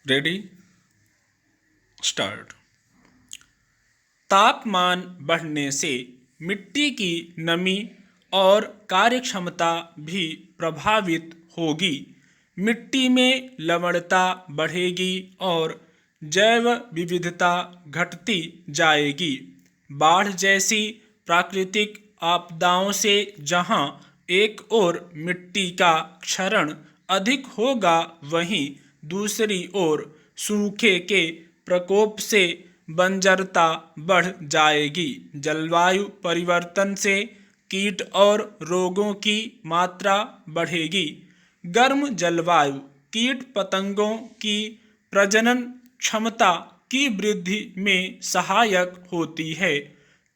Ready start. तापमान बढ़ने से मिट्टी की नमी और कार्यक्षमता भी प्रभावित होगी। मिट्टी में लवणता बढ़ेगी और जैव विविधता घटती जाएगी। बाढ़ जैसी प्राकृतिक आपदाओं से जहां एक ओर मिट्टी का क्षरण अधिक होगा, वहीं दूसरी ओर सूखे के प्रकोप से बंजरता बढ़ जाएगी। जलवायु परिवर्तन से कीट और रोगों की मात्रा बढ़ेगी। गर्म जलवायु कीट पतंगों की प्रजनन क्षमता की वृद्धि में सहायक होती है।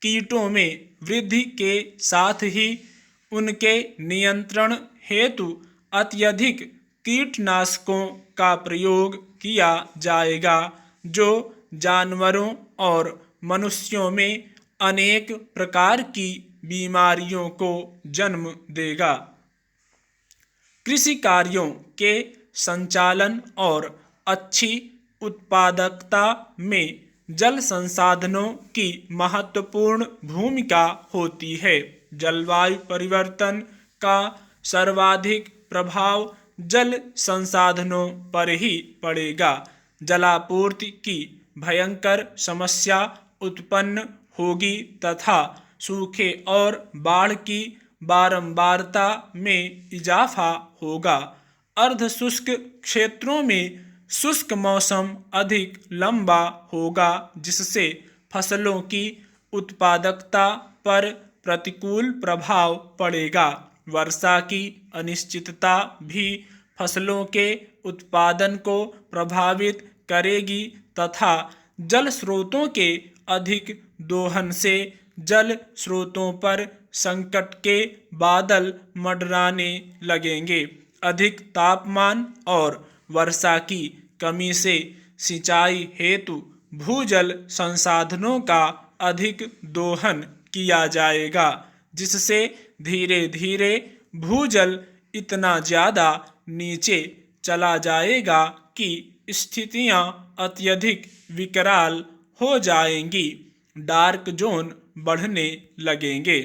कीटों में वृद्धि के साथ ही उनके नियंत्रण हेतु अत्यधिक कीटनाशकों का प्रयोग किया जाएगा, जो जानवरों और मनुष्यों में अनेक प्रकार की बीमारियों को जन्म देगा। कृषि कार्यों के संचालन और अच्छी उत्पादकता में जल संसाधनों की महत्वपूर्ण भूमिका होती है। जलवायु परिवर्तन का सर्वाधिक प्रभाव जल संसाधनों पर ही पड़ेगा। जलापूर्ति की भयंकर समस्या उत्पन्न होगी तथा सूखे और बाढ़ की बारंबारता में इजाफा होगा। अर्धशुष्क क्षेत्रों में शुष्क मौसम अधिक लंबा होगा, जिससे फसलों की उत्पादकता पर प्रतिकूल प्रभाव पड़ेगा। वर्षा की अनिश्चितता भी फसलों के उत्पादन को प्रभावित करेगी तथा जल स्रोतों के अधिक दोहन से जल स्रोतों पर संकट के बादल मंडराने लगेंगे। अधिक तापमान और वर्षा की कमी से सिंचाई हेतु भूजल संसाधनों का अधिक दोहन किया जाएगा, जिससे धीरे धीरे भूजल इतना ज़्यादा नीचे चला जाएगा कि स्थितियां अत्यधिक विकराल हो जाएंगी। डार्क जोन बढ़ने लगेंगे।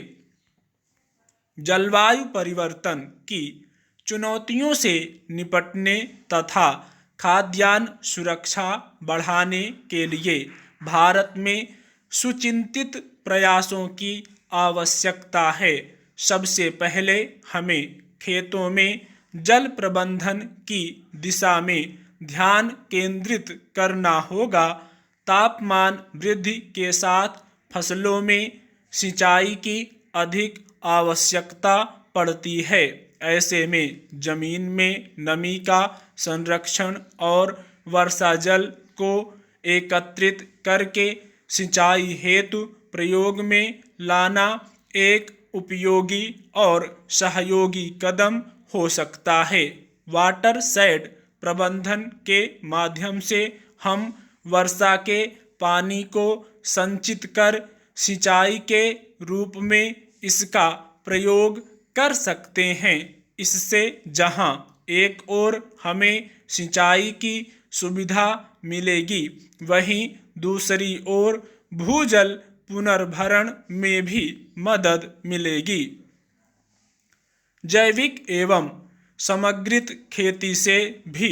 जलवायु परिवर्तन की चुनौतियों से निपटने तथा खाद्यान्न सुरक्षा बढ़ाने के लिए भारत में सुचिंतित प्रयासों की आवश्यकता है। सबसे पहले हमें खेतों में जल प्रबंधन की दिशा में ध्यान केंद्रित करना होगा। तापमान वृद्धि के साथ फसलों में सिंचाई की अधिक आवश्यकता पड़ती है। ऐसे में जमीन में नमी का संरक्षण और वर्षा जल को एकत्रित करके सिंचाई हेतु प्रयोग में लाना एक उपयोगी और सहयोगी कदम हो सकता है। वाटर शेड प्रबंधन के माध्यम से हम वर्षा के पानी को संचित कर सिंचाई के रूप में इसका प्रयोग कर सकते हैं। इससे जहां एक ओर हमें सिंचाई की सुविधा मिलेगी, वहीं दूसरी ओर भूजल पुनर्भरण में भी मदद मिलेगी। जैविक एवं समग्रित खेती से भी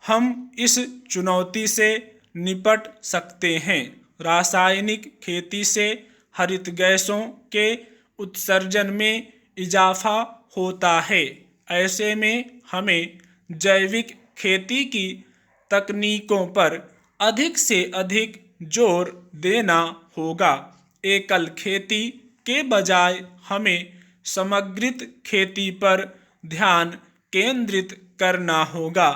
हम इस चुनौती से निपट सकते हैं। रासायनिक खेती से हरित गैसों के उत्सर्जन में इजाफा होता है। ऐसे में हमें जैविक खेती की तकनीकों पर अधिक से अधिक जोर देना होगा। एकल खेती के बजाय हमें समग्रित खेती पर ध्यान केंद्रित करना होगा।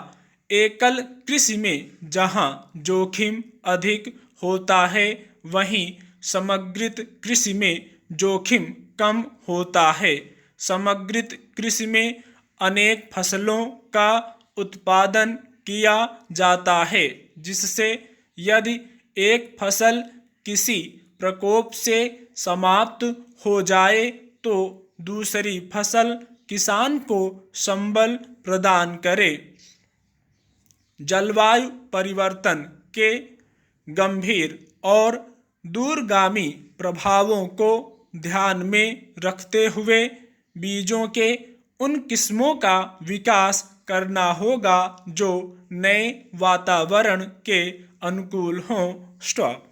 एकल कृषि में जहां जोखिम अधिक होता है, वहीं समग्रित कृषि में जोखिम कम होता है। समग्रित कृषि में अनेक फसलों का उत्पादन किया जाता है, जिससे यदि एक फसल किसी प्रकोप से समाप्त हो जाए तो दूसरी फसल किसान को संबल प्रदान करे। जलवायु परिवर्तन के गंभीर और दूरगामी प्रभावों को ध्यान में रखते हुए बीजों के उन किस्मों का विकास करना होगा जो नए वातावरण के अनुकूल हों। स्टॉप।